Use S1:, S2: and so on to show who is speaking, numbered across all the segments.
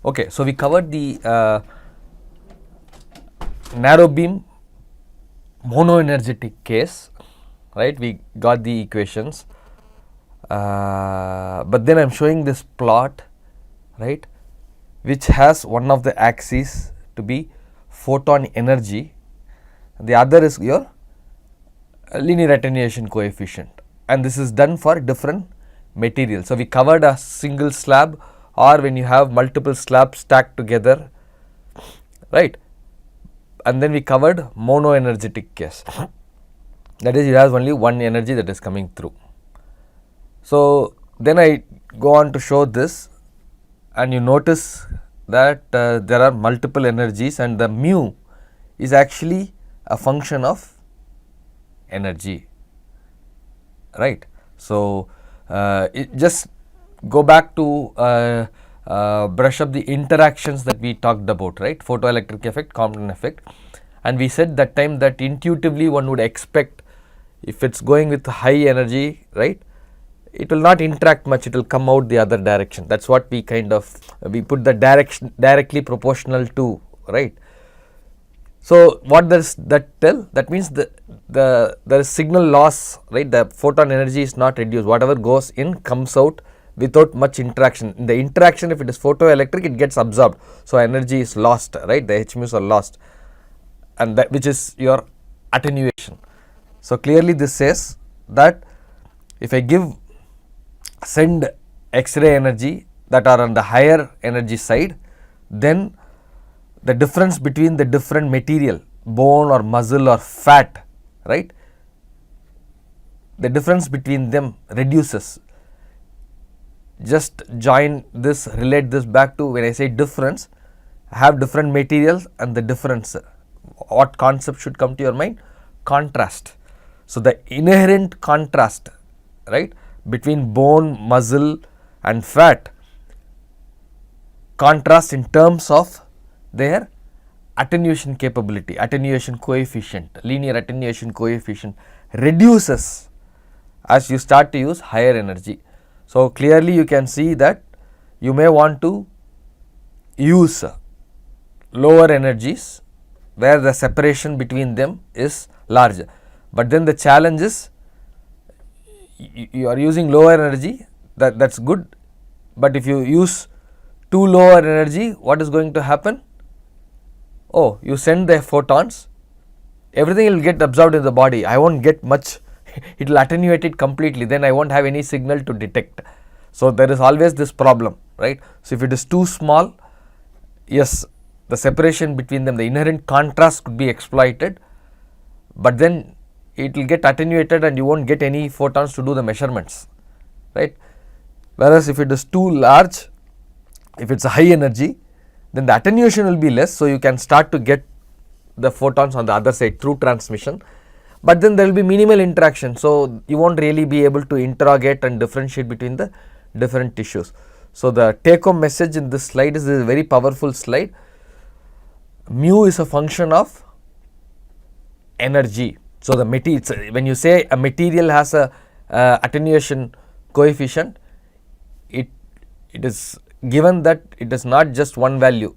S1: Okay, so we covered the narrow beam monoenergetic case, right? We got the equations, but then I am showing this plot, right, which has one of the axes to be photon energy, the other is your linear attenuation coefficient, and this is done for different materials. So, we covered a single slab or when you have multiple slabs stacked together, right, and then we covered monoenergetic case, that is it has only one energy that is coming through. So, then I go on to show this, and you notice that there are multiple energies and the mu is actually a function of energy, right. So, just go back to brush up the interactions that we talked about, right, photoelectric effect, Compton effect, and we said that time that intuitively one would expect if it is going with high energy, right, it will not interact much, it will come out the other direction. That is what we kind of we put the direction directly proportional to, right. So, what does that tell? That means there is signal loss, right, the photon energy is not reduced, whatever goes in comes out without much interaction. In the interaction, if it is photoelectric, it gets absorbed, so energy is lost, right, the h mu's are lost, and that which is your attenuation. So, clearly this says that if I send X-ray energy that are on the higher energy side, then the difference between the different material, bone or muscle or fat, right, the difference between them reduces. Just join this, relate this back to when I say difference, have different materials and the difference, what concept should come to your mind? Contrast. So, the inherent contrast, right, between bone, muscle and fat contrast in terms of their attenuation capability, attenuation coefficient, linear attenuation coefficient reduces as you start to use higher energy. So, clearly you can see that you may want to use lower energies where the separation between them is larger, but then the challenge is you are using lower energy, that is good, but if you use too lower energy, what is going to happen? Oh, you send the photons, everything will get absorbed in the body, I will not get much, it will attenuate it completely, then I will not have any signal to detect. So, there is always this problem, right. So, if it is too small, yes, the separation between them, the inherent contrast could be exploited, but then it will get attenuated and you will not get any photons to do the measurements, right. Whereas, if it is too large, if it is a high energy, then the attenuation will be less. So, you can start to get the photons on the other side through transmission, but then there will be minimal interaction. So, you will not really be able to interrogate and differentiate between the different tissues. So, the take home message in this slide is a very powerful slide. Mu is a function of energy. So, the material, when you say a material has a attenuation coefficient, it is given that it is not just one value,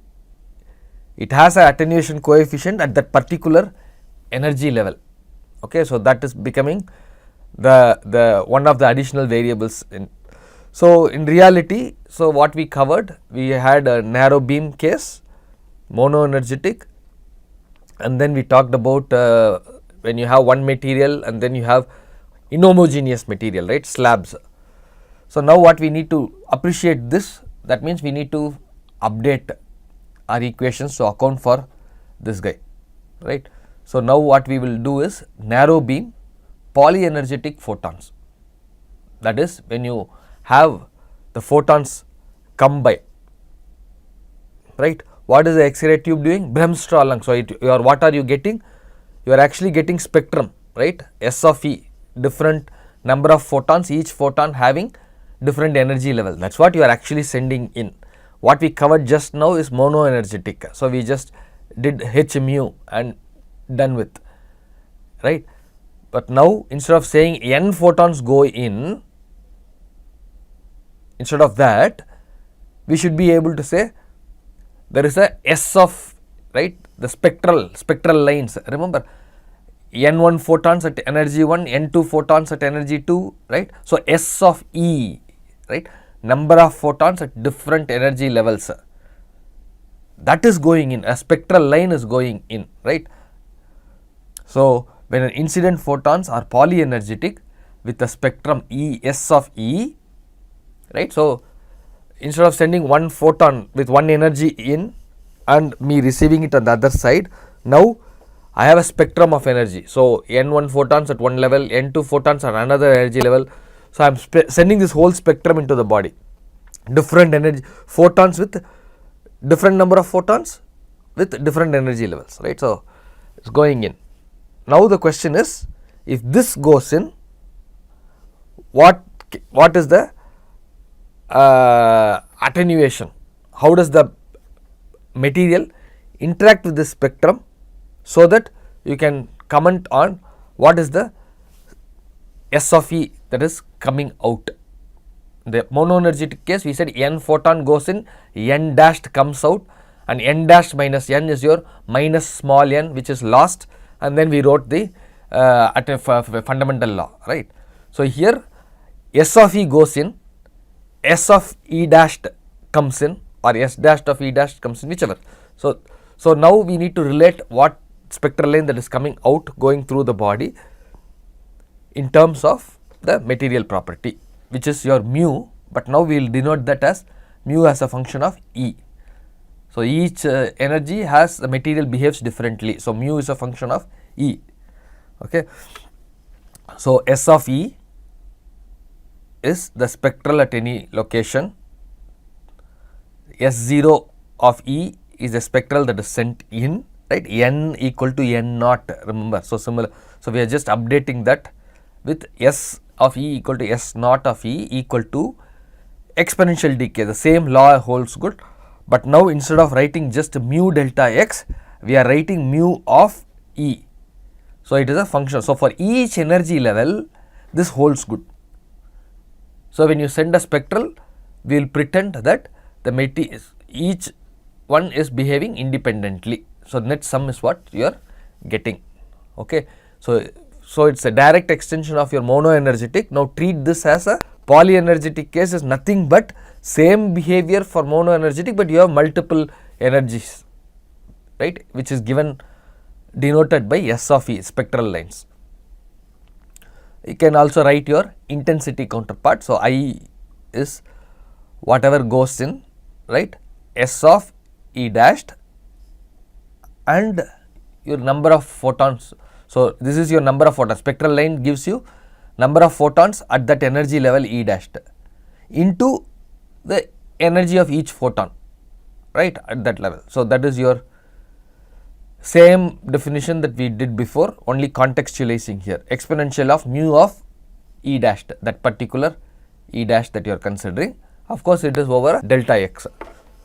S1: it has an attenuation coefficient at that particular energy level. Okay, so, that is becoming the one of the additional variables in. So, in reality, so what we covered, we had a narrow beam case, monoenergetic, and then we talked about when you have one material and then you have inhomogeneous material, right, slabs. So, now what we need to appreciate this, that means we need to update our equations to account for this guy, right. So, now what we will do is narrow beam polyenergetic photons, that is when you have the photons come by, right. What is the X-ray tube doing? Bremsstrahlung. So, what are you getting? You are actually getting spectrum, right, S of E, different number of photons, each photon having different energy level, that is what you are actually sending in. What we covered just now is monoenergetic. So, we just did h mu and done with, right. But now instead of saying n photons go in, instead of that we should be able to say there is a S of, right, the spectral lines. Remember, n1 photons at energy 1, n2 photons at energy 2, right. So, S of E, right, number of photons at different energy levels, that is going in, a spectral line is going in, right. So, when an incident photons are polyenergetic with the spectrum E, S of E, right. So, instead of sending one photon with one energy in and me receiving it on the other side, now I have a spectrum of energy. So, n1 photons at one level, n2 photons at another energy level. So, I am sending this whole spectrum into the body, different energy photons with different number of photons with different energy levels, right. So, it is going in. Now, the question is, if this goes in, what is the attenuation? How does the material interact with this spectrum, so that you can comment on what is the S of E that is coming out. The monoenergetic case, we said n photon goes in, n dashed comes out, and n dashed minus n is your minus small n, which is lost, and then we wrote the fundamental law, right. So, here S of E goes in, S of E dashed comes in, or S dashed of E dashed comes in, whichever. So, now we need to relate what spectral line that is coming out, going through the body, in terms of the material property, which is your mu, but now we will denote that as mu as a function of E. So, each energy has, the material behaves differently. So, mu is a function of E. Okay. So, S of E is the spectral at any location, S0 of E is the spectral that is sent in, right, n equal to n naught, remember. So, similar. So, we are just updating that with S of E equal to S naught of E equal to exponential decay. The same law holds good, but now instead of writing just mu delta x, we are writing mu of E. So, it is a function. So, for each energy level, this holds good. So, when you send a spectral, we will pretend that the each one is behaving independently. So, net sum is what you are getting. Okay. So, it is a direct extension of your monoenergetic. Now, treat this as a polyenergetic case, is nothing but same behavior for monoenergetic, but you have multiple energies, right, which is given, denoted by S of E, spectral lines. You can also write your intensity counterpart. So, I is whatever goes in, right, S of E dashed and your number of photons. So, this is your number of photons. Spectral line gives you number of photons at that energy level E dashed into the energy of each photon, right, at that level. So, that is your same definition that we did before, only contextualizing here, exponential of mu of E dashed, that particular E dash that you are considering. Of course, it is over delta x.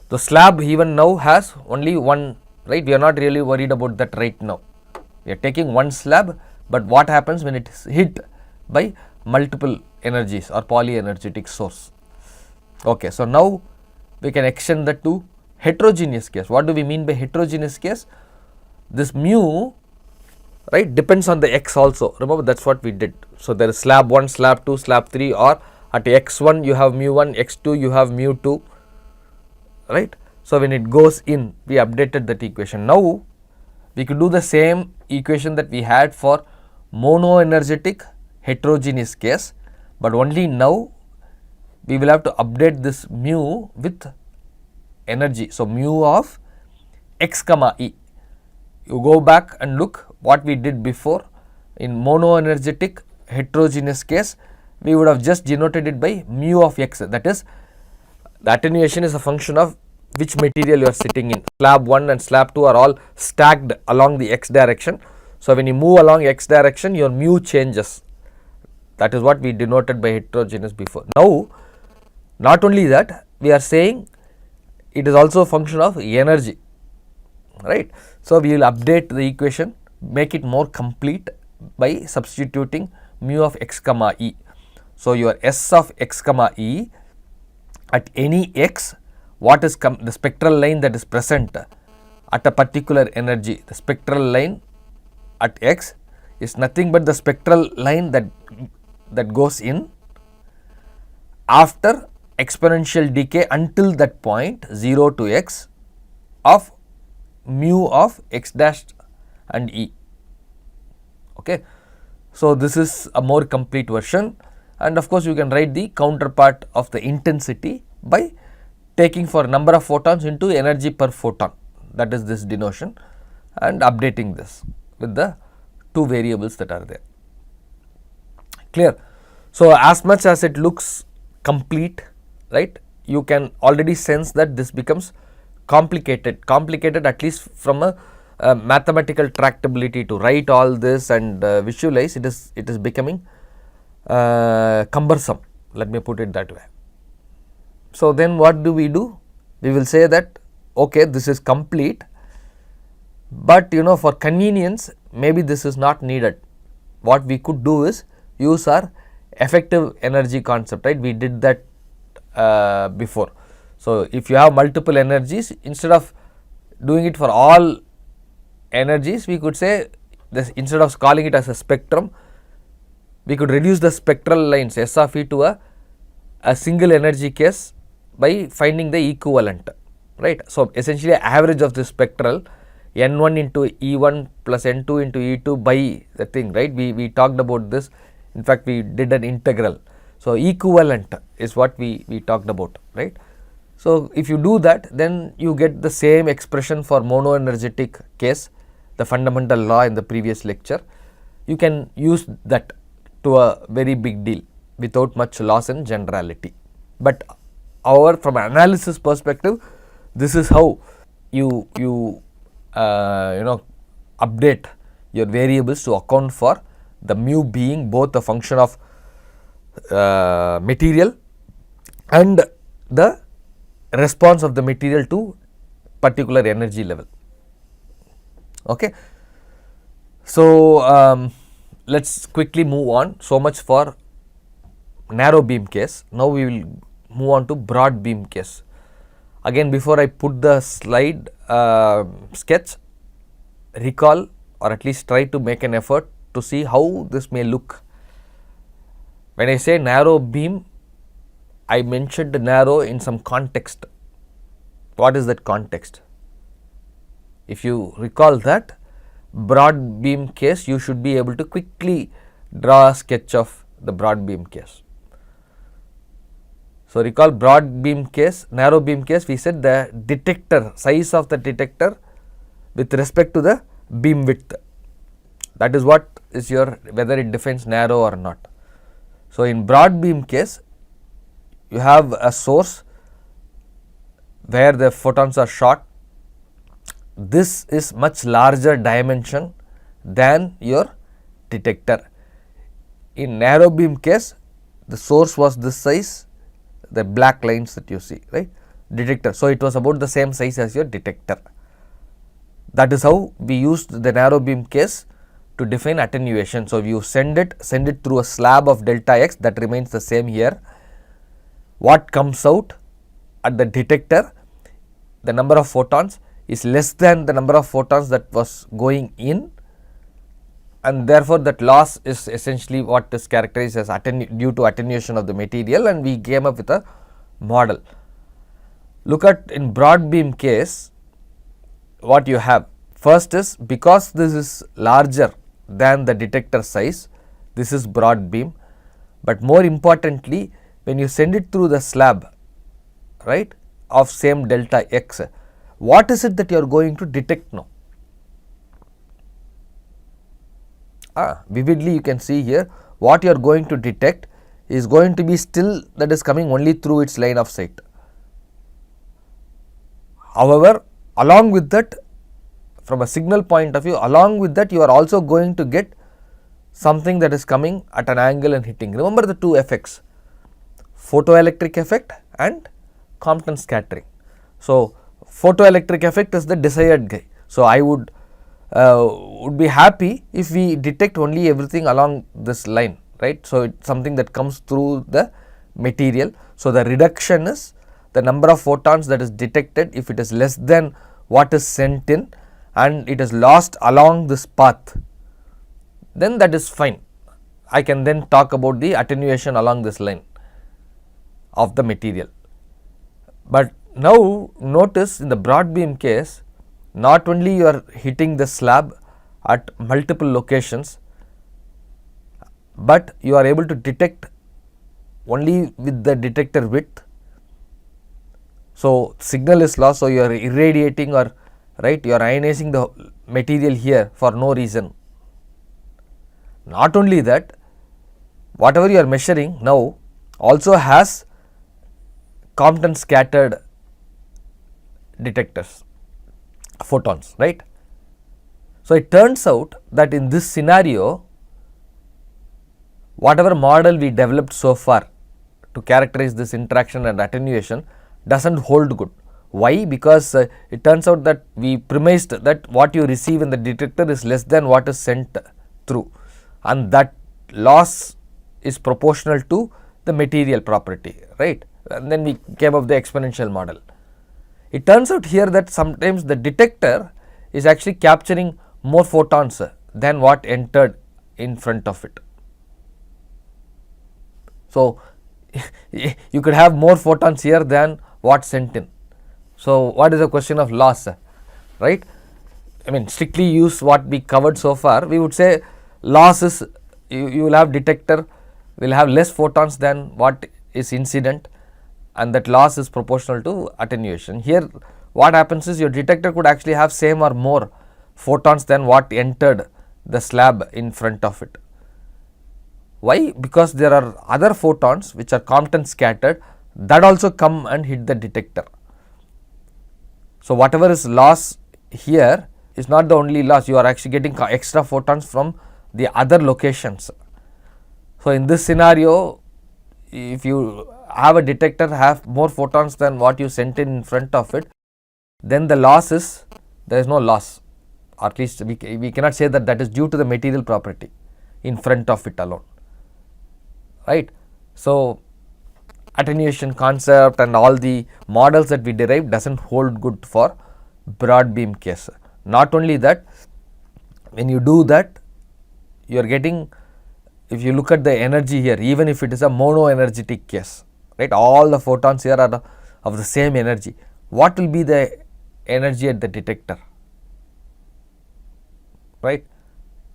S1: The slab even now has only one, right, we are not really worried about that right now. We are taking one slab, but what happens when it is hit by multiple energies or polyenergetic source. Okay, so now we can extend that to heterogeneous case. What do we mean by heterogeneous case? This mu, right, depends on the x also. Remember, that is what we did. So, there is slab 1, slab 2, slab 3, or at x1 you have mu 1, x2 you have mu 2, right. So, when it goes in, we updated that equation. Now, we could do the same equation that we had for monoenergetic heterogeneous case, but only now we will have to update this mu with energy. So, mu of x comma E. You go back and look what we did before. In monoenergetic heterogeneous case, we would have just denoted it by mu of x, that is, the attenuation is a function of which material you are sitting in. Slab 1 and slab 2 are all stacked along the x direction. So, when you move along x direction, your mu changes. That is what we denoted by heterogeneous before. Now, not only that, we are saying it is also a function of energy, right. So, we will update the equation, make it more complete by substituting mu of x comma E. So, your S of x comma E at any x, what is the spectral line that is present at a particular energy. The spectral line at x is nothing but the spectral line that goes in after exponential decay until that point 0 to x of mu of x dash and e. Okay. So, this is a more complete version, and of course, you can write the counterpart of the intensity by taking for number of photons into energy per photon, that is this denotion, and updating this with the two variables that are there. Clear? So, as much as it looks complete, right, you can already sense that this becomes complicated at least from a mathematical tractability to write all this and visualize. It is becoming cumbersome, let me put it that way. So, then what do? We will say that okay, this is complete, but for convenience maybe this is not needed. What we could do is use our effective energy concept, right? We did that before. So, if you have multiple energies, instead of doing it for all energies, we could say this, instead of calling it as a spectrum, we could reduce the spectral lines S of E to a single energy case by finding the equivalent, right. So, essentially average of the spectral N1 into E1 plus N2 into E2 by the thing, right. We talked about this, in fact we did an integral. So, equivalent is what we talked about, right. So, if you do that, then you get the same expression for monoenergetic case, the fundamental law in the previous lecture. You can use that to a very big deal without much loss in generality. But from an analysis perspective, this is how you update your variables to account for the mu being both a function of material and the response of the material to particular energy level. Okay. So, let us quickly move on. So much for narrow beam case. Now, we will move on to broad beam case. Again, before I put the slide sketch, recall or at least try to make an effort to see how this may look. When I say narrow beam, I mentioned narrow in some context. What is that context? If you recall that broad beam case, you should be able to quickly draw a sketch of the broad beam case. So, recall broad beam case, narrow beam case, we said the detector, size of the detector with respect to the beam width, that is what is your, whether it defines narrow or not. So, in broad beam case, you have a source where the photons are shot. This is much larger dimension than your detector. In narrow beam case, the source was this size, the black lines that you see, right, detector. So, it was about the same size as your detector. That is how we used the narrow beam case to define attenuation. So, if you send it through a slab of delta x, that remains the same here. What comes out at the detector, the number of photons is less than the number of photons that was going in, and therefore, that loss is essentially what is characterized as due to attenuation of the material, and we came up with a model. Look at in broad beam case, what you have first is, because this is larger than the detector size, this is broad beam, but more importantly, when you send it through the slab, right, of same delta x, what is it that you are going to detect now? Vividly you can see here, what you are going to detect is going to be still that is coming only through its line of sight. However, along with that, from a signal point of view, along with that you are also going to get something that is coming at an angle and hitting. Remember the two effects, photoelectric effect and Compton scattering. So, photoelectric effect is the desired guy. So, I would be happy if we detect only everything along this line, right. So, it is something that comes through the material. So, the reduction is the number of photons that is detected, if it is less than what is sent in and it is lost along this path, then that is fine. I can then talk about the attenuation along this line of the material. But now notice in the broad beam case, not only you are hitting the slab at multiple locations, but you are able to detect only with the detector width. So, signal is lost, so you are irradiating or right, you are ionizing the material here for no reason. Not only that, whatever you are measuring now also has Compton scattered detectors, photons, right. So, it turns out that in this scenario, whatever model we developed so far to characterize this interaction and attenuation does not hold good. Why? Because it turns out that we premised that what you receive in the detector is less than what is sent through, and that loss is proportional to the material property, right. And then we came up with the exponential model. It turns out here that sometimes the detector is actually capturing more photons than what entered in front of it. So, you could have more photons here than what sent in. So, what is the question of loss, right? I mean, strictly use what we covered so far, we would say loss is you will have detector will have less photons than what is incident, and that loss is proportional to attenuation. Here what happens is your detector could actually have same or more photons than what entered the slab in front of it. Why? Because there are other photons which are Compton scattered that also come and hit the detector. So, whatever is loss here is not the only loss, you are actually getting extra photons from the other locations. So, in this scenario, if you have a detector have more photons than what you sent in front of it, then the loss is, there is no loss, or at least we cannot say that that is due to the material property in front of it alone, right. So, attenuation concept and all the models that we derived does not hold good for broad beam case. Not only that, when you do that, you are getting, if you look at the energy here, even if it is a mono energetic case, right, all the photons here are of the same energy, what will be the energy at the detector, right?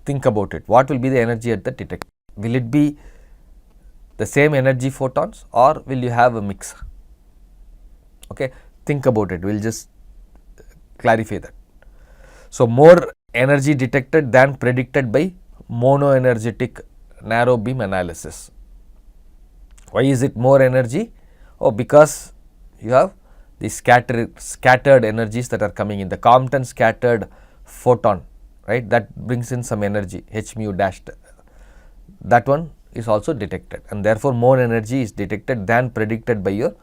S1: Think about it, what will be the energy at the detector? Will it be the same energy photons or will you have a mix? Okay, think about it, we will just clarify that. So, more energy detected than predicted by mono energetic narrow beam analysis. Why is it more energy? Oh, because you have the scattered energies that are coming in, the Compton scattered photon, right, that brings in some energy, h mu dashed, that one is also detected, and therefore more energy is detected than predicted by your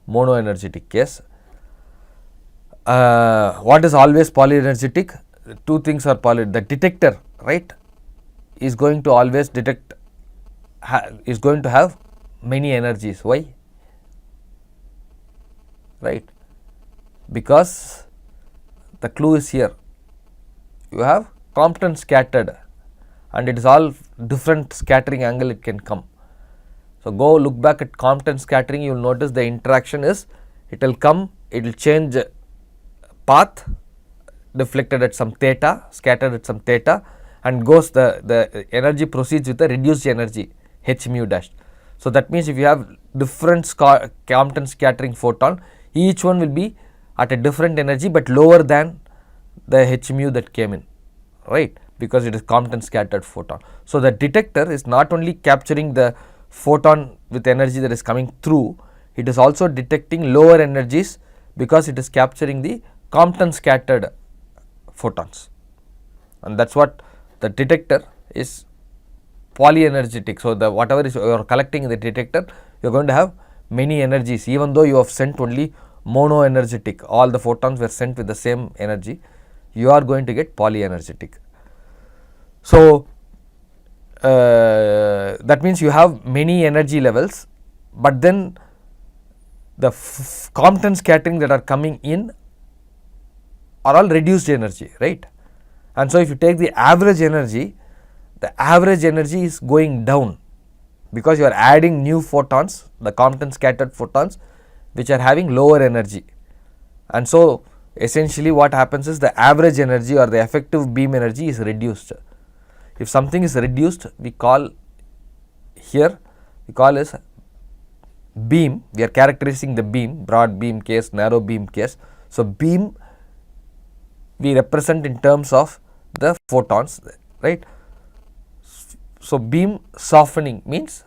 S1: mono energetic case. What is always polyenergetic? Two things are the detector, right, is going to always detect, is going to have many energies. Why? Right, because the clue is here, you have Compton scattered and it is all different scattering angle it can come. So, go look back at Compton scattering, you will notice the interaction is, it will come, it will change path, deflected at some theta, scattered at some theta, and goes the energy proceeds with a reduced energy h mu dash. So, that means if you have different Compton scattering photon, each one will be at a different energy, but lower than the h mu that came in, right, because it is Compton scattered photon. So, the detector is not only capturing the photon with energy that is coming through, it is also detecting lower energies because it is capturing the Compton scattered photons, and that is what the detector is polyenergetic. So, the whatever is you are collecting in the detector, you are going to have many energies, even though you have sent only mono energetic, all the photons were sent with the same energy, you are going to get polyenergetic. So, that means you have many energy levels, but then the Compton scattering that are coming in are all reduced energy, right? And so if you take the average energy is going down because you are adding new photons, the Compton scattered photons, which are having lower energy. And so essentially what happens is the average energy or the effective beam energy is reduced. If something is reduced, we call as beam. We are characterizing the beam, broad beam case, narrow beam case. So beam we represent in terms of the photons, right? So beam softening means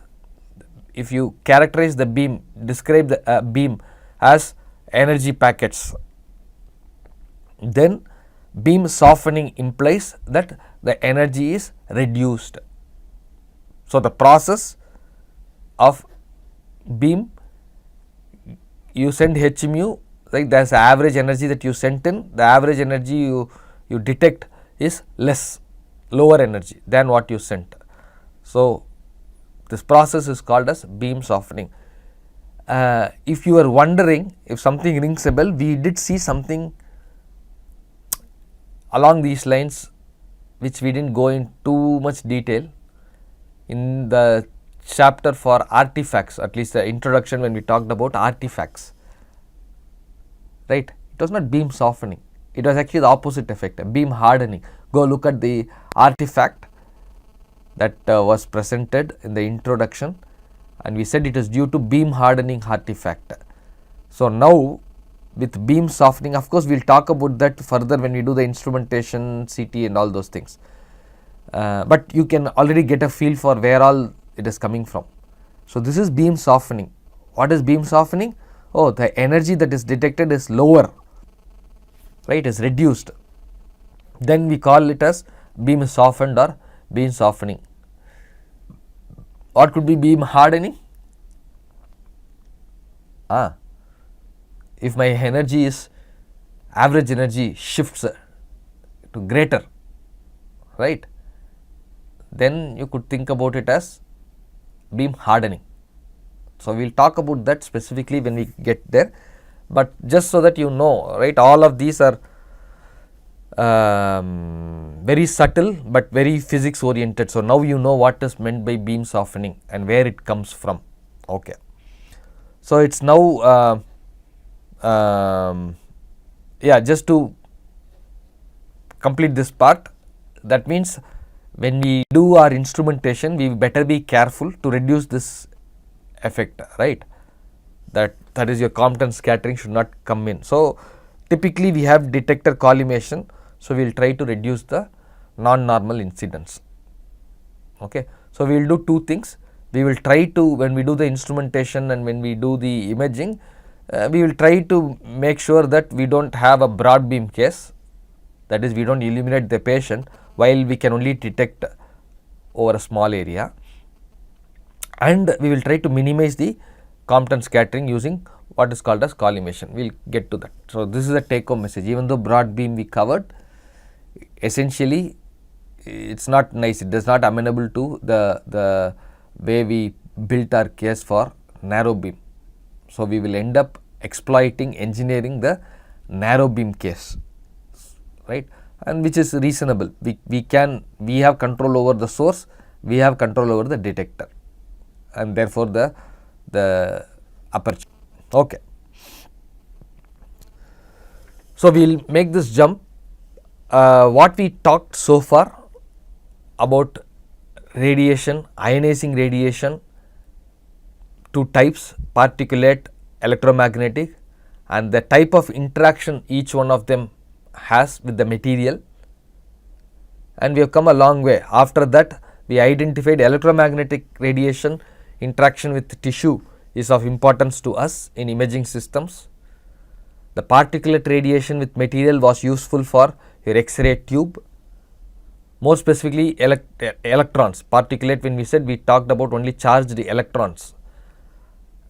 S1: if you characterize the beam, describe the beam as energy packets, then beam softening implies that the energy is reduced. So the process of beam, you send h mu, like there is average energy that you sent in, the average energy you detect is lower energy than what you sent. So this process is called as beam softening. If you are wondering if something rings a bell, we did see something along these lines which we didn't go in too much detail in the chapter for artifacts, at least the introduction when we talked about artifacts, right? It was not beam softening, it was actually the opposite effect, beam hardening. Go look at the artifact that was presented in the introduction, and we said it is due to beam hardening artifact. So now with beam softening, of course we will talk about that further when we do the instrumentation, CT and all those things, but you can already get a feel for where all it is coming from. So this is beam softening. What is beam softening? Oh, the energy that is detected is lower, right, is reduced. Then we call it as beam softened or beam softening. What could be beam hardening? If my energy is, average energy shifts to greater, right, then you could think about it as beam hardening. So we will talk about that specifically when we get there, but just so that you know, right, all of these are very subtle but very physics oriented. So now you know what is meant by beam softening and where it comes from. Okay. So it's now just to complete this part, that means when we do our instrumentation, we better be careful to reduce this effect, right? That is your Compton scattering should not come in. So typically we have detector collimation, so we will try to reduce the non-normal incidence. Okay. So we will do two things. We will try to, when we do the instrumentation and when we do the imaging, we will try to make sure that we don't have a broad beam case, that is we don't illuminate the patient while we can only detect over a small area, and we will try to minimize the Compton scattering using what is called as collimation. We will get to that. So this is a take home message. Even though broad beam we covered, essentially it is not nice, it does not amenable to the way we built our case for narrow beam. So we will end up exploiting, engineering the narrow beam case, right, and which is reasonable. We have control over the source, we have control over the detector, and therefore the aperture. Okay. So we will make this jump. What we talked so far about radiation, ionizing radiation, two types, particulate, electromagnetic, and the type of interaction each one of them has with the material, and we have come a long way. After that we identified electromagnetic radiation interaction with tissue is of importance to us in imaging systems. The particulate radiation with material was useful for your X-ray tube, more specifically electrons. Particulate, when we said, we talked about only charged electrons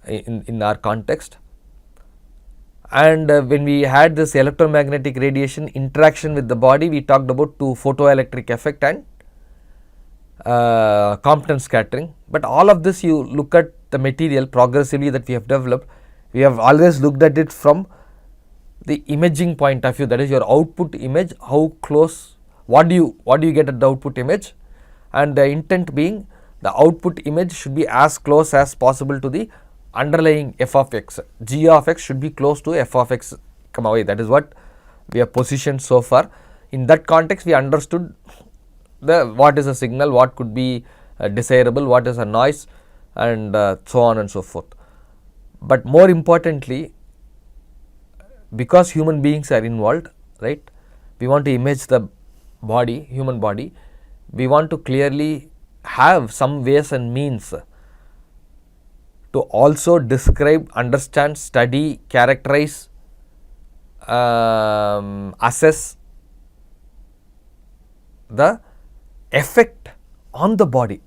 S1: in our context, and when we had this electromagnetic radiation interaction with the body, we talked about two, photoelectric effect and Compton scattering. But all of this, you look at the material progressively that we have developed, We have always looked at it from the imaging point of view, that is your output image, how close, what do you get at the output image, and the intent being the output image should be as close as possible to the underlying f of x. G of x should be close to f of x comma y. That is what we have positioned so far. In that context, we understood what is a signal, what could be desirable, what is a noise, and so on and so forth. But more importantly, because human beings are involved, right, we want to image the body, human body, we want to clearly have some ways and means to also describe, understand, study, characterize, assess the effect on the body.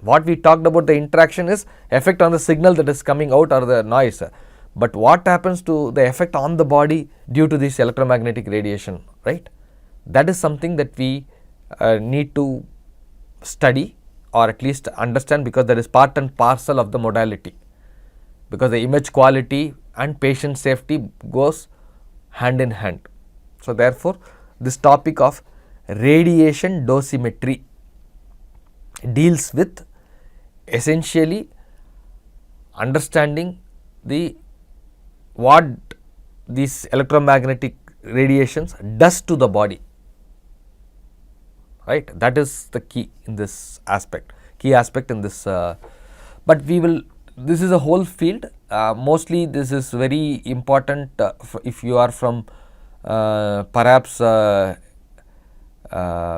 S1: What we talked about, the interaction, is effect on the signal that is coming out or the noise. But what happens to the effect on the body due to this electromagnetic radiation, right? That is something that we need to study or at least understand, because that is part and parcel of the modality, because the image quality and patient safety goes hand in hand. So, therefore, this topic of radiation dosimetry deals with essentially understanding what these electromagnetic radiations does to the body, right. That is the key in this aspect, in this, but this is a whole field. Mostly this is very important if you are from perhaps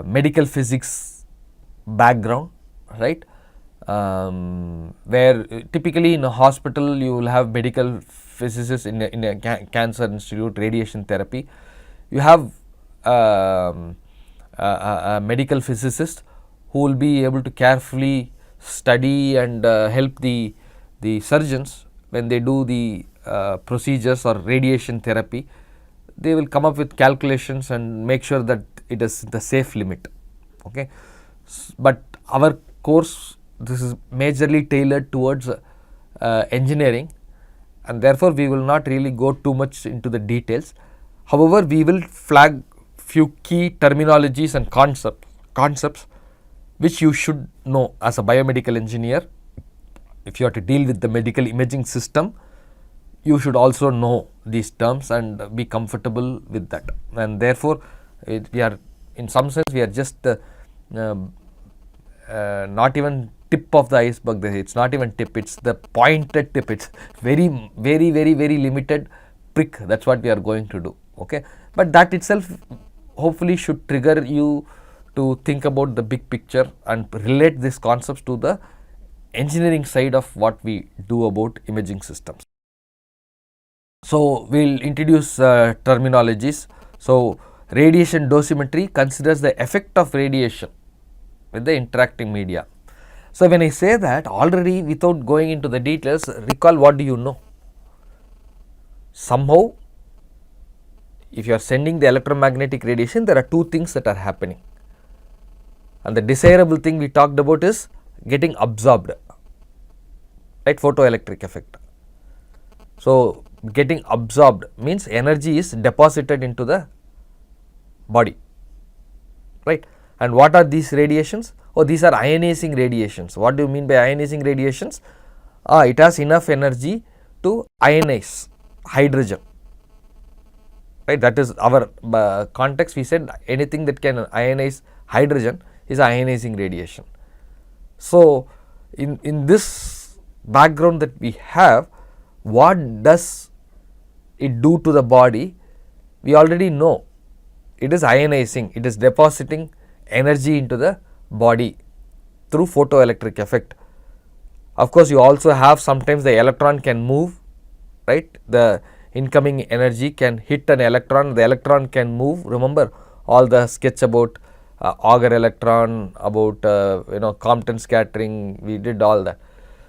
S1: medical physics background, right, where typically in a hospital you will have medical physicists in a cancer institute, radiation therapy. You have a medical physicist who will be able to carefully study and help the surgeons when they do the procedures or radiation therapy. They will come up with calculations and make sure that it is the safe limit. Okay. But our course, this is majorly tailored towards engineering, and therefore we will not really go too much into the details. However, we will flag few key terminologies and concepts which you should know as a biomedical engineer. If you have to deal with the medical imaging system, you should also know these terms and be comfortable with that. And therefore, we are, in some sense, we are just not even tip of the iceberg. It's not even tip, it's the pointed tip. It's very limited prick. That's what we are going to do. Okay, but that itself hopefully should trigger you to think about the big picture and relate these concepts to the engineering side of what we do about imaging systems. So, we will introduce terminologies. So, radiation dosimetry considers the effect of radiation with the interacting media. So, when I say that, already without going into the details, recall what do you know. Somehow, if you are sending the electromagnetic radiation, there are two things that are happening, and the desirable thing we talked about is getting absorbed, right, photoelectric effect. So, getting absorbed means energy is deposited into the body, right. And what are these radiations? Oh, these are ionizing radiations. What do you mean by ionizing radiations? It has enough energy to ionize hydrogen, right. That is our context. We said anything that can ionize hydrogen is ionizing radiation. So, in this background that we have, what does it do to the body? We already know it is ionizing, it is depositing energy into the body through photoelectric effect. Of course, you also have sometimes the electron can move, right. The incoming energy can hit an electron, the electron can move. Remember all the sketch about Auger electron, about Compton scattering, we did all that.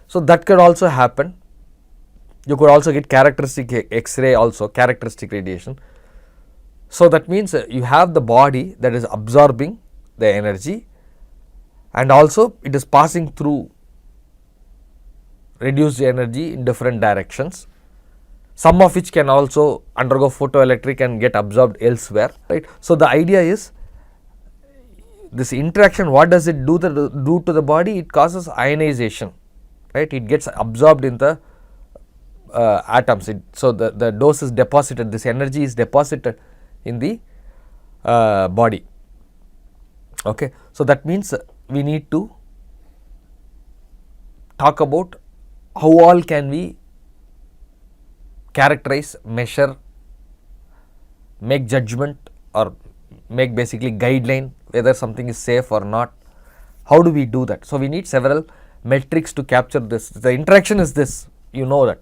S1: So, that could also happen. You could also get characteristic X-ray, also characteristic radiation. So, that means you have the body that is absorbing the energy, and also it is passing through reduced energy in different directions. some of which can also undergo photoelectric and get absorbed elsewhere, right. So, the idea is this interaction, what does it do to the body? It causes ionization, right. It gets absorbed in the atoms. So, the dose is deposited, this energy is deposited in the body. Okay. So, that means we need to talk about how all can we characterize, measure, make judgment, or make basically guideline whether something is safe or not. How do we do that? So, we need several metrics to capture this. The interaction is this, you know that,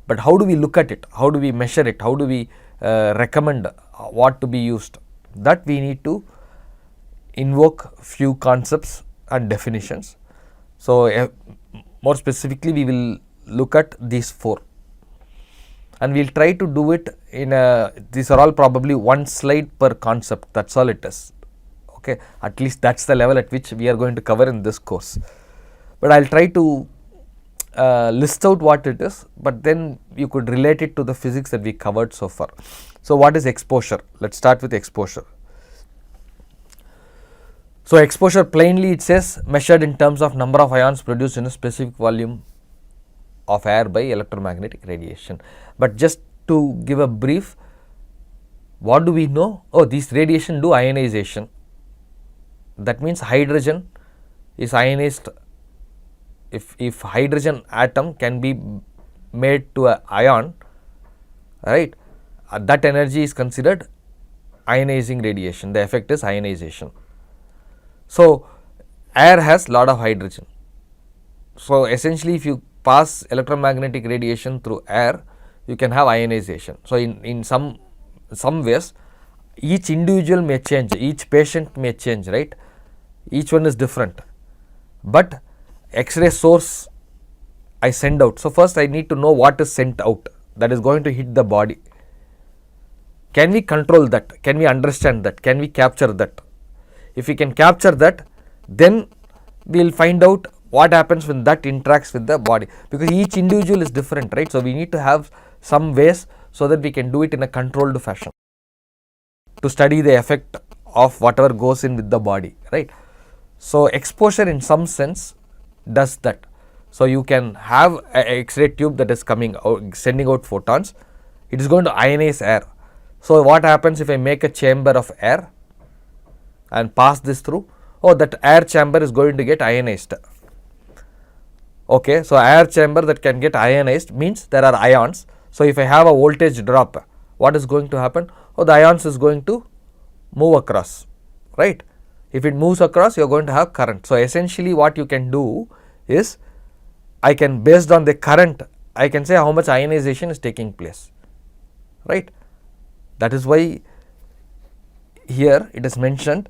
S1: but how do we look at it? How do we measure it? How do we recommend what to be used? That we need to invoke few concepts and definitions. So, more specifically we will look at these 4, and we will try to do it in these are all probably one slide per concept, that is all it is. Okay. At least that is the level at which we are going to cover in this course, but I will try to list out what it is, but then you could relate it to the physics that we covered so far. So, what is exposure? Let us start with exposure. So, exposure plainly it says measured in terms of number of ions produced in a specific volume of air by electromagnetic radiation. But just to give a brief, what do we know? Oh, these radiation do ionization. That means hydrogen is ionized. If hydrogen atom can be made to an ion, right, that energy is considered ionizing radiation. The effect is ionization. So, air has lot of hydrogen. So, essentially if you pass electromagnetic radiation through air, you can have ionization. So, in some ways each individual may change, each patient may change, right, each one is different, but X-ray source I send out. So, first I need to know what is sent out, that is going to hit the body. Can we control that? Can we understand that? Can we capture that? If we can capture that, then we will find out what happens when that interacts with the body, because each individual is different, right. So, we need to have some ways so that we can do it in a controlled fashion to study the effect of whatever goes in with the body, right. So, exposure in some sense does that. So, you can have a X-ray tube that is coming out, sending out photons, it is going to ionize air. So, what happens if I make a chamber of air and pass this through? Oh, that air chamber is going to get ionized. Okay. So, air chamber that can get ionized means there are ions. So, if I have a voltage drop, what is going to happen? Oh, the ions is going to move across, right. If it moves across, you are going to have current. So, essentially what you can do is, I can, based on the current, I can say how much ionization is taking place, right. That is why here it is mentioned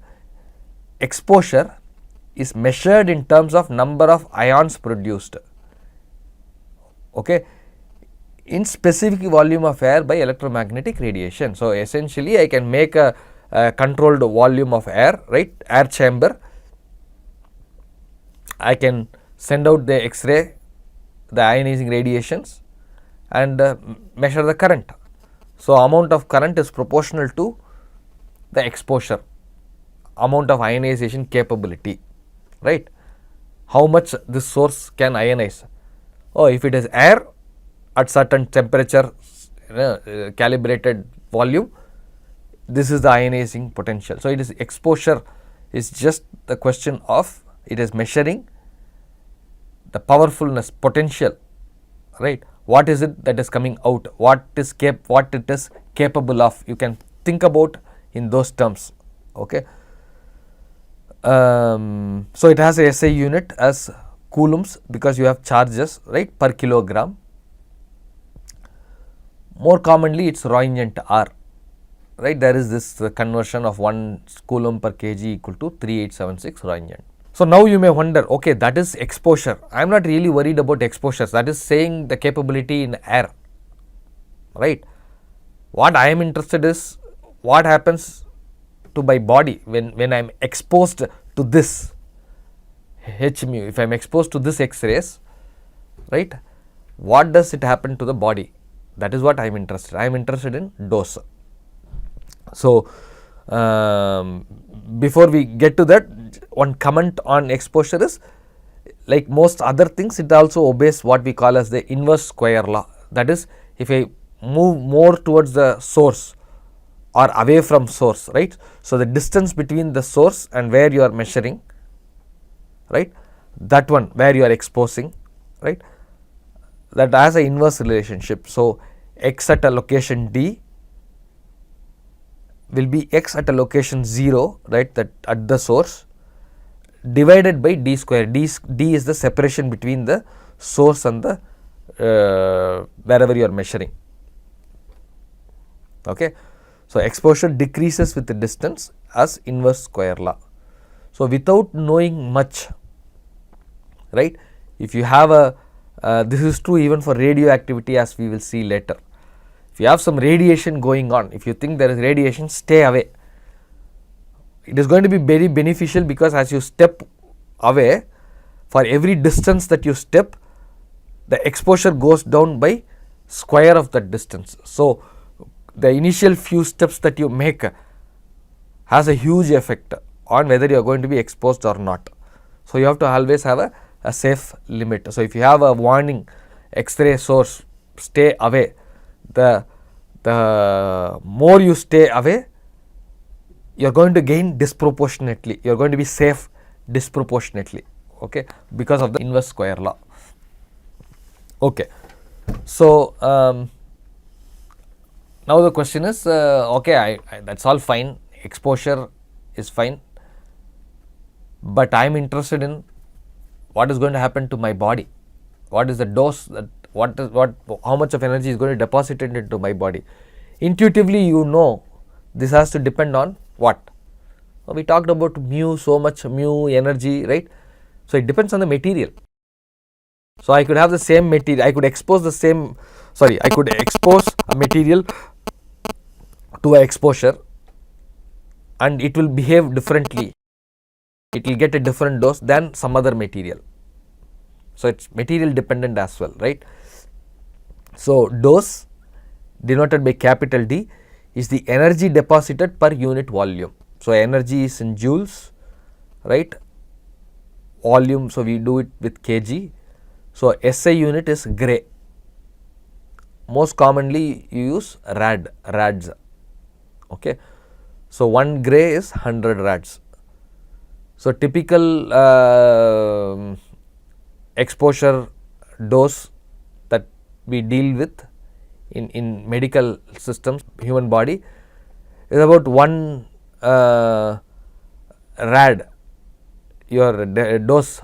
S1: exposure is measured in terms of number of ions produced, okay, in specific volume of air by electromagnetic radiation. So, essentially I can make a controlled volume of air, right, air chamber. I can send out the X-ray, the ionizing radiations, and measure the current. So, amount of current is proportional to the exposure, amount of ionization capability, right. How much this source can ionize? Oh, if it is air at certain temperature, calibrated volume, this is the ionizing potential. So, it is exposure is just the question of, it is measuring the powerfulness, potential, right. What is it that is coming out? What it is capable of? You can think about in those terms. Okay. So, it has a SI unit as coulombs because you have charges, right, per kilogram. More commonly, it is Roentgen R, right. There is this conversion of 1 coulomb per kg equal to 3876 Roentgen. So, now you may wonder, okay, that is exposure. I am not really worried about exposures, that is saying the capability in air, right. What I am interested is what happens to my body when I am exposed to this H mu, if I am exposed to this X-rays, right, what does it happen to the body? That is what I am interested. I am interested in dose. So, before we get to that, one comment on exposure is, like most other things, it also obeys what we call as the inverse square law. That is, if I move more towards the source or away from source, right. So, the distance between the source and where you are measuring, right, that one where you are exposing, right, that has an inverse relationship. So, x at a location D will be x at a location 0, right, that at the source, divided by d square. D is the separation between the source and the wherever you are measuring. Okay. So, exposure decreases with the distance as inverse square law. So, without knowing much, right, if you have a this is true even for radioactivity, as we will see later. If you have some radiation going on, if you think there is radiation, stay away. It is going to be very beneficial, because as you step away, for every distance that you step, the exposure goes down by square of that distance. So, the initial few steps that you make has a huge effect on whether you are going to be exposed or not. So, you have to always have a safe limit. So, if you have a warning X-ray source, stay away. The more you stay away, you are going to gain disproportionately. You are going to be safe disproportionately, okay, because of the inverse square law. Okay. So, now the question is, okay, that's all fine, exposure is fine, but I am interested in what is going to happen to my body. What is the dose, that how much of energy is going to deposit into my body. Intuitively, you know, this has to depend on what? We talked about mu, so much mu energy, right. So, it depends on the material. So, I could have the same material, I could expose the same, I could expose a material to a exposure and it will behave differently. It will get a different dose than some other material. So, it is material dependent as well, right. So, dose denoted by capital D is the energy deposited per unit volume. So, energy is in joules, right, volume, so we do it with kg. So, SI unit is gray. Most commonly you use rads, okay. So, 1 gray is 100 rads. So, typical exposure dose that we deal with in medical systems, human body, is about 1 rad. Your dose,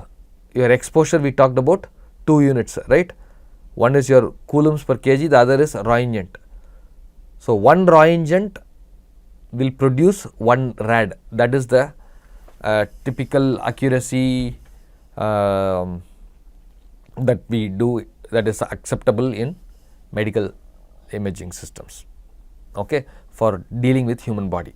S1: your exposure, we talked about 2 units, right. One is your coulombs per kg, the other is Roentgen. So, 1 Roentgen will produce 1 rad, that is the typical accuracy that we do, that is acceptable in medical imaging systems, okay, for dealing with human body.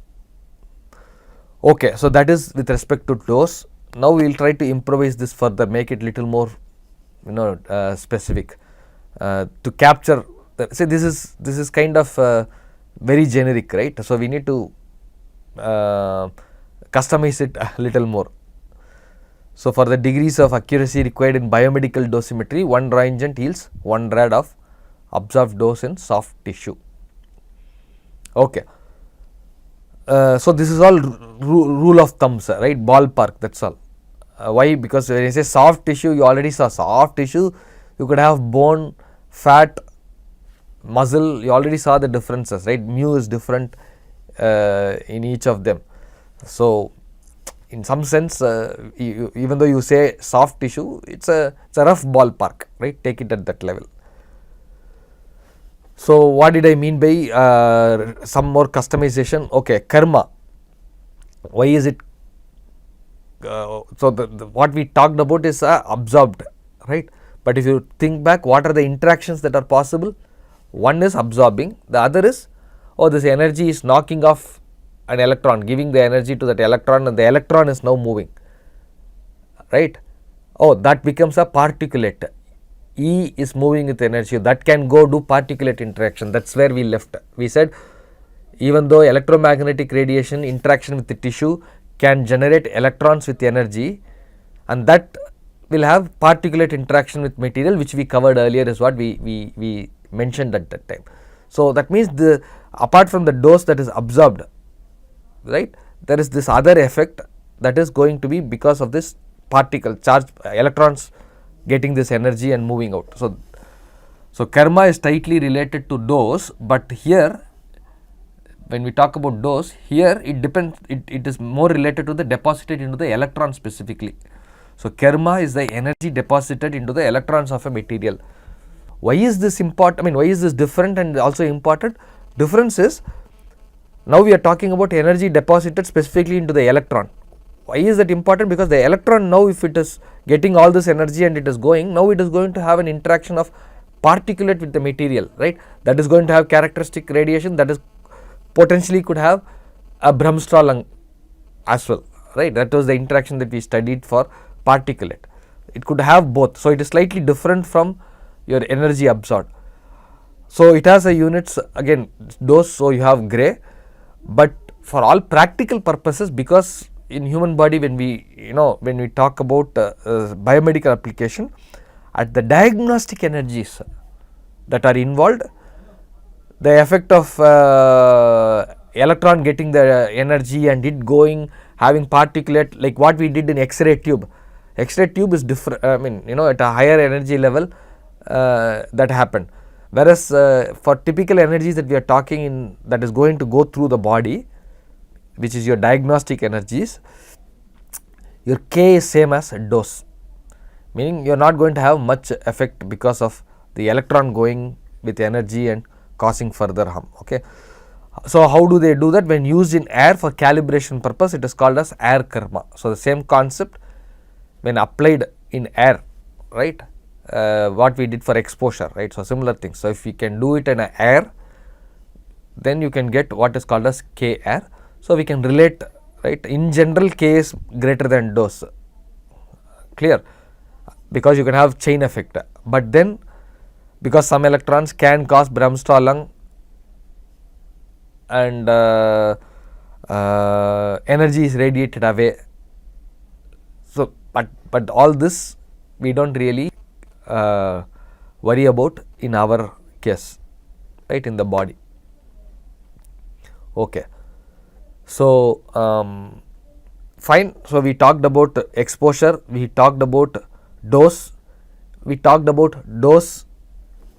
S1: Okay, so that is with respect to dose. Now, we will try to improvise this further, make it little more, specific to capture. See, this is kind of very generic, right. So, we need to customize it a little more. So, for the degrees of accuracy required in biomedical dosimetry, 1 Roentgen yields 1 rad of absorbed dose in soft tissue. Okay. So, this is all rule of thumbs, right, ballpark, that is all. Why? Because when you say soft tissue, you already saw soft tissue, you could have bone, fat, muscle, you already saw the differences, right. Mu is different in each of them. So, in some sense, even though you say soft tissue, it's a rough ballpark, right, take it at that level. So, what did I mean by some more customization? Okay, karma. Why is it? So, what we talked about is absorbed, right. But if you think back, what are the interactions that are possible? One is absorbing, the other is, oh, this energy is knocking off an electron, giving the energy to that electron, and the electron is now moving, right. Oh, that becomes a particulate. E is moving with energy, that can go do particulate interaction. That's where we left. We said even though electromagnetic radiation interaction with the tissue can generate electrons with energy, and that will have particulate interaction with material, which we covered earlier, is what we mentioned at that time. So that means the apart from the dose that is absorbed, right, there is this other effect that is going to be because of this particle charge, electrons getting this energy and moving out. So karma is tightly related to dose, but here when we talk about dose, here it depends, it is more related to the deposited into the electron specifically. So karma is the energy deposited into the electrons of a material. Why is this important? I mean, why is this different and also important? Difference is, now we are talking about energy deposited specifically into the electron. Why is that important? Because the electron, now if it is getting all this energy and it is going, now it is going to have an interaction of particulate with the material, right? That is going to have characteristic radiation, that is potentially could have a Brahmstrahl lung as well, right? That was the interaction that we studied for particulate. It could have both. So it is slightly different from your energy absorbed. So it has a units, again dose, so you have gray, but for all practical purposes, because in human body when we talk about biomedical application, at the diagnostic energies that are involved, the effect of electron getting the energy and it going, having particulate, like what we did in X-ray tube. X-ray tube is different, I mean, at a higher energy level that happened. Whereas for typical energies that we are talking in, that is going to go through the body, which is your diagnostic energies, your K is same as dose, meaning you are not going to have much effect because of the electron going with energy and causing further harm. Okay. So how do they do that? When used in air for calibration purpose, it is called as air karma. So the same concept when applied in air, right, what we did for exposure, right. So similar things. So if we can do it in air, then you can get what is called as K air. So we can relate, right, in general K is greater than dose, clear, because you can have chain effect, but then because some electrons can cause Brahmstrahl lung and energy is radiated away. So but all this we don't really worry about in our case, right, in the body. Okay. So fine. So we talked about exposure, we talked about dose, we talked about dose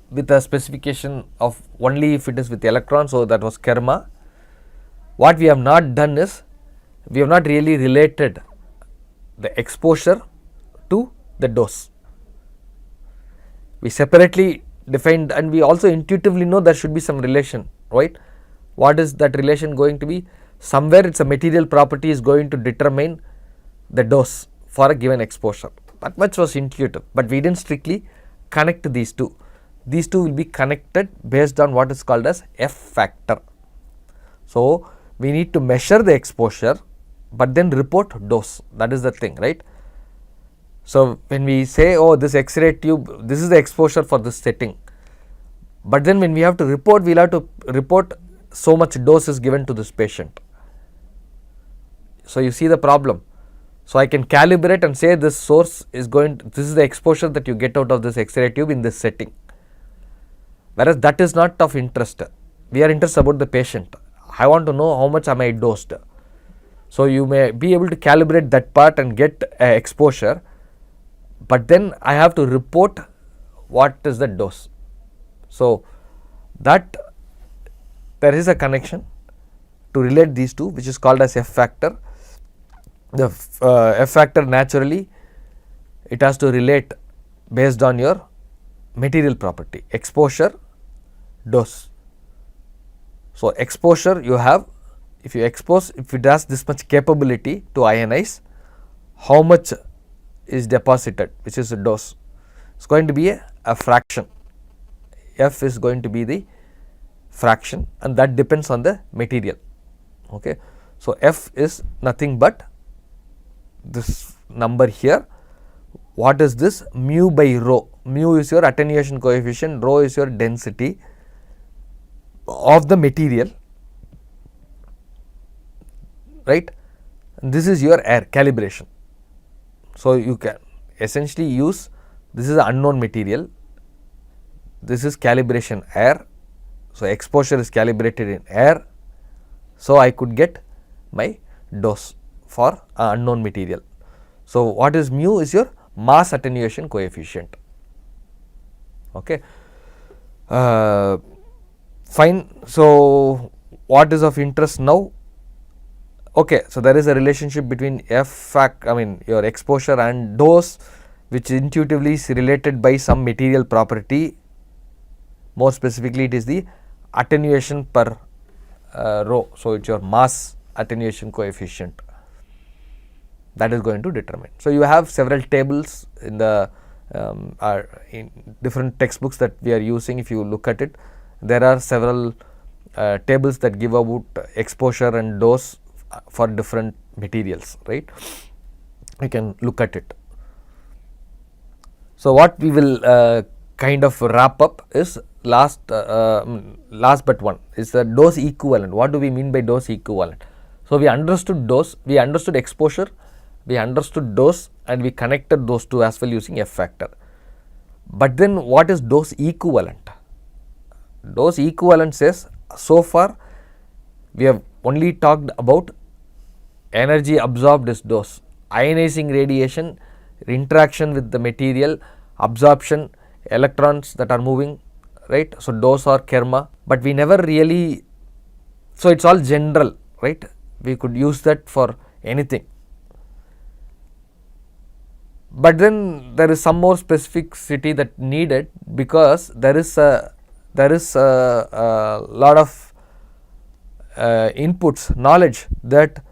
S1: with a specification of only if it is with electrons, so that was karma. What we have not done is, we have not really related the exposure to the dose. We separately defined, and we also intuitively know there should be some relation, right? What is that relation going to be? Somewhere it's a material property is going to determine the dose for a given exposure. That much was intuitive, but we didn't strictly connect these two. These two will be connected based on what is called as F factor. So we need to measure the exposure, but then report dose. That is the thing, right? So when we say, oh, this X-ray tube, this is the exposure for this setting, but then when we have to report, we will have to report so much dose is given to this patient. So you see the problem. So I can calibrate and say this source is this is the exposure that you get out of this X-ray tube in this setting. Whereas that is not of interest. We are interested about the patient. I want to know how much am I dosed. So you may be able to calibrate that part and get exposure, but then I have to report what is the dose. So that there is a connection to relate these two, which is called as F factor. The F factor naturally it has to relate based on your material property, exposure, dose. So exposure you have, if you expose, if it has this much capability to ionize, how much is deposited, which is a dose. It's going to be a fraction. F is going to be the fraction, and that depends on the material. Okay. So F is nothing but this number here. What is this? Mu by rho. mu is your attenuation coefficient, rho is your density of the material, right. This is your air calibration. So, you can essentially use, this is an unknown material, this is calibration air. So, exposure is calibrated in air. So, I could get my dose for an unknown material. So, what is mu is your mass attenuation coefficient. Okay. Fine. So, what is of interest now? Okay. So, there is a relationship between your exposure and dose, which intuitively is related by some material property. More specifically, it is the attenuation per rho. So, it is your mass attenuation coefficient that is going to determine. So, you have several tables in the in different textbooks that we are using. If you look at it, there are several tables that give about exposure and dose for different materials, right. You can look at it. So, what we will kind of wrap up is last but one is the dose equivalent. What do we mean by dose equivalent? So, we understood dose, we understood exposure, we understood dose, and we connected those two as well using F factor. But then what is dose equivalent? Dose equivalent says, so far we have only talked about energy absorbed is dose, ionizing radiation, interaction with the material, absorption, electrons that are moving, right. So, dose or kerma, but we never really, so it is all general, right. We could use that for anything. But then there is some more specificity that needed, because there is a lot of inputs, knowledge, that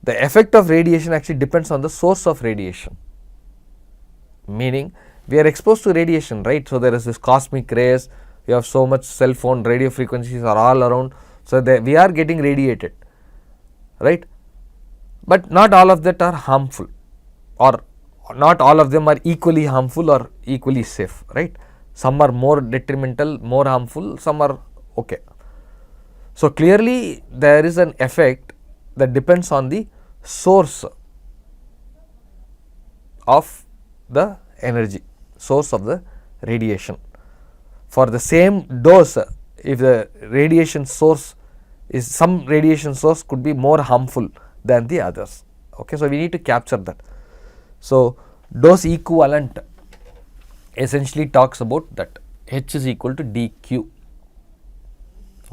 S1: the effect of radiation actually depends on the source of radiation. Meaning, we are exposed to radiation, right. So, there is this cosmic rays, we have so much cell phone, radio frequencies are all around. So, we are getting radiated, right. But not all of that are harmful, or not all of them are equally harmful or equally safe, right. Some are more detrimental, more harmful, some are okay. So, clearly there is an effect that depends on the source of the energy, source of the radiation. For the same dose, if the radiation source is, some radiation source could be more harmful than the others. Okay. So, we need to capture that. So, dose equivalent essentially talks about that H is equal to dQ.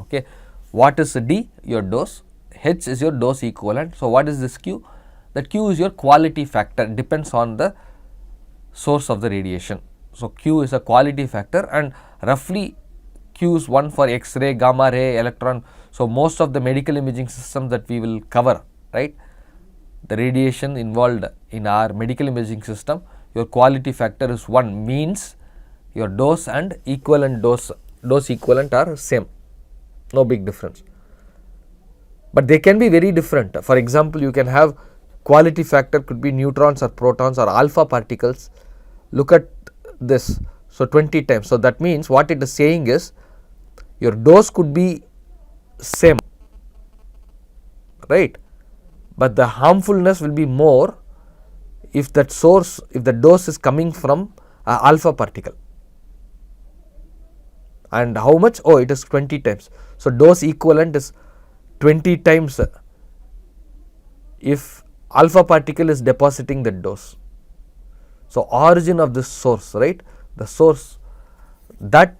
S1: Okay. What is D? Your dose. H is your dose equivalent. So, what is this Q? That Q is your quality factor, depends on the source of the radiation. So, Q is a quality factor, and roughly Q is 1 for X-ray, gamma ray, electron. So, most of the medical imaging systems that we will cover, right, the radiation involved in our medical imaging system, your quality factor is 1, means your dose and equivalent dose equivalent are same, no big difference. But they can be very different. For example, you can have quality factor could be neutrons or protons or alpha particles. Look at this. So, 20 times. So, that means what it is saying is your dose could be same, right, but the harmfulness will be more if that source, if the dose is coming from alpha particle. And how much? Oh, it is 20 times. So, dose equivalent is 20 times if alpha particle is depositing that dose. So, origin of this source, right, the source, that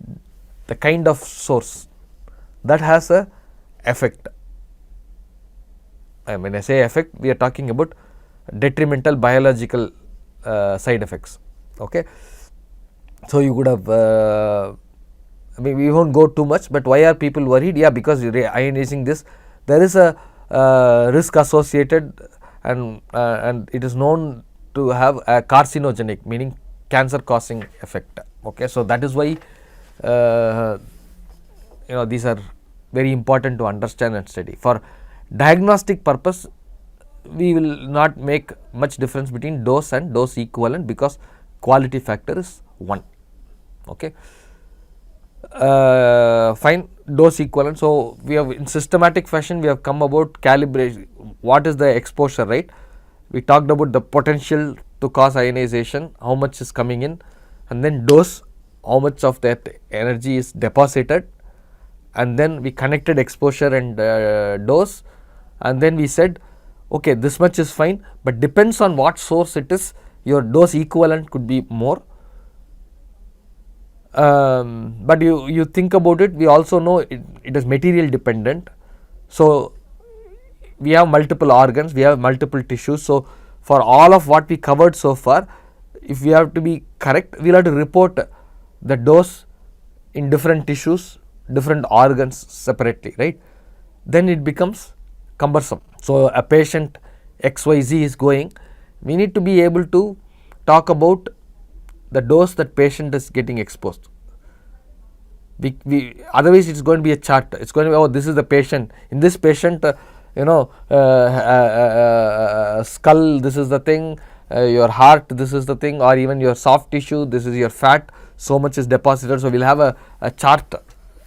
S1: the kind of source that has a effect. When I say effect, we are talking about detrimental biological side effects. Okay. So, you could have we won't go too much, but why are people worried? Yeah, because ionizing this, there is a risk associated, and it is known to have a carcinogenic, meaning cancer causing effect. Okay. So, that is why these are very important to understand and study. For diagnostic purpose, we will not make much difference between dose and dose equivalent, because quality factor is 1. Okay. Fine, dose equivalent. So we have in systematic fashion we have come about calibration. What is the exposure, right? We talked about the potential to cause ionization, how much is coming in, and then dose, how much of that energy is deposited, and then we connected exposure and dose, and then we said okay, this much is fine, but depends on what source it is, your dose equivalent could be more. But you think about it, we also know it is material dependent. So we have multiple organs, we have multiple tissues. So for all of what we covered so far, if we have to be correct, we will have to report the dose in different tissues, different organs separately, right? Then it becomes cumbersome. So a patient XYZ is going, we need to be able to talk about the dose that patient is getting exposed. Otherwise it's going to be a chart. It's going to be, oh, this is the patient. In this patient, skull, this is the thing, your heart, this is the thing, or even your soft tissue, this is your fat, so much is deposited. So we'll have a chart,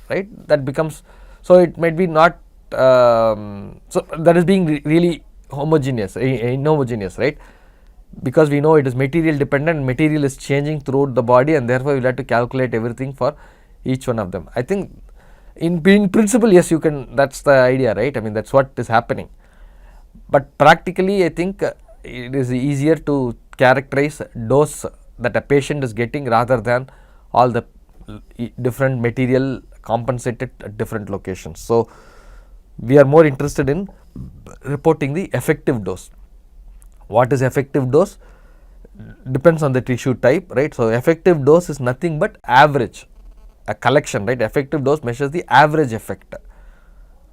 S1: right? That becomes, so it might be not, so that is being really homogeneous, inhomogeneous, right? Because we know it is material dependent, material is changing throughout the body, and therefore we will have to calculate everything for each one of them. I think in principle, yes, you can, that's the idea, right? I mean, that's what is happening. But practically, I think it is easier to characterize dose that a patient is getting rather than all the different material compensated at different locations. So we are more interested in reporting the effective dose. What is effective dose? Depends on the tissue type, right? So effective dose is nothing but average, a collection, right? Effective dose measures the average effect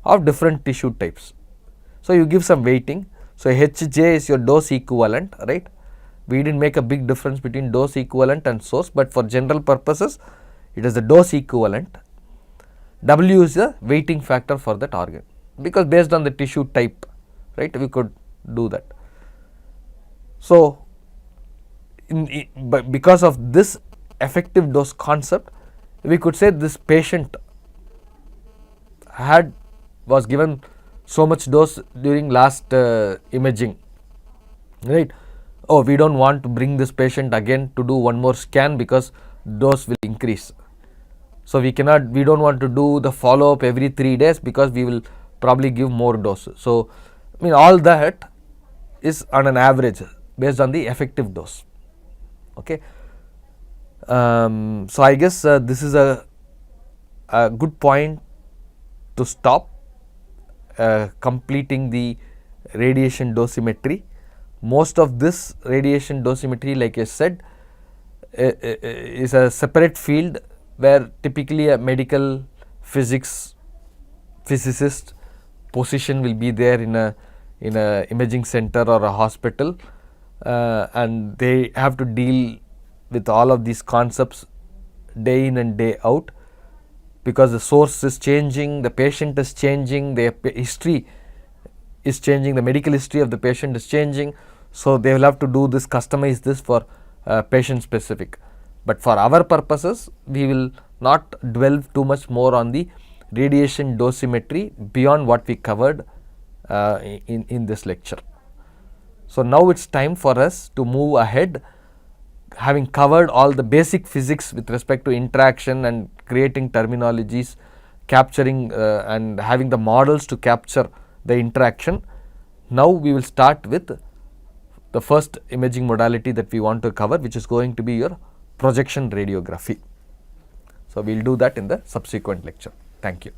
S1: of different tissue types. So you give some weighting. So HJ is your dose equivalent, right? We didn't make a big difference between dose equivalent and source, but for general purposes, it is the dose equivalent. W is the weighting factor for that organ, because based on the tissue type, right, we could do that. So because of this effective dose concept, we could say this patient was given so much dose during last imaging, right? Oh, we don't want to bring this patient again to do one more scan because dose will increase. So we don't want to do the follow up every 3 days because we will probably give more dose. So I mean, all that is on an average based on the effective dose. Okay. So I guess this is a good point to stop completing the radiation dosimetry. Most of this radiation dosimetry, like I said, is a separate field where typically a medical physicist position will be there in a imaging center or a hospital, and they have to deal with all of these concepts day in and day out, because the source is changing, the patient is changing, the history is changing, the medical history of the patient is changing. So they will have to do this, customize this for patient specific. But for our purposes, we will not dwell too much more on the radiation dosimetry beyond what we covered in this lecture. So now it's time for us to move ahead, having covered all the basic physics with respect to interaction and creating terminologies, capturing and having the models to capture the interaction. Now we will start with the first imaging modality that we want to cover, which is going to be your projection radiography. So we will do that in the subsequent lecture. Thank you.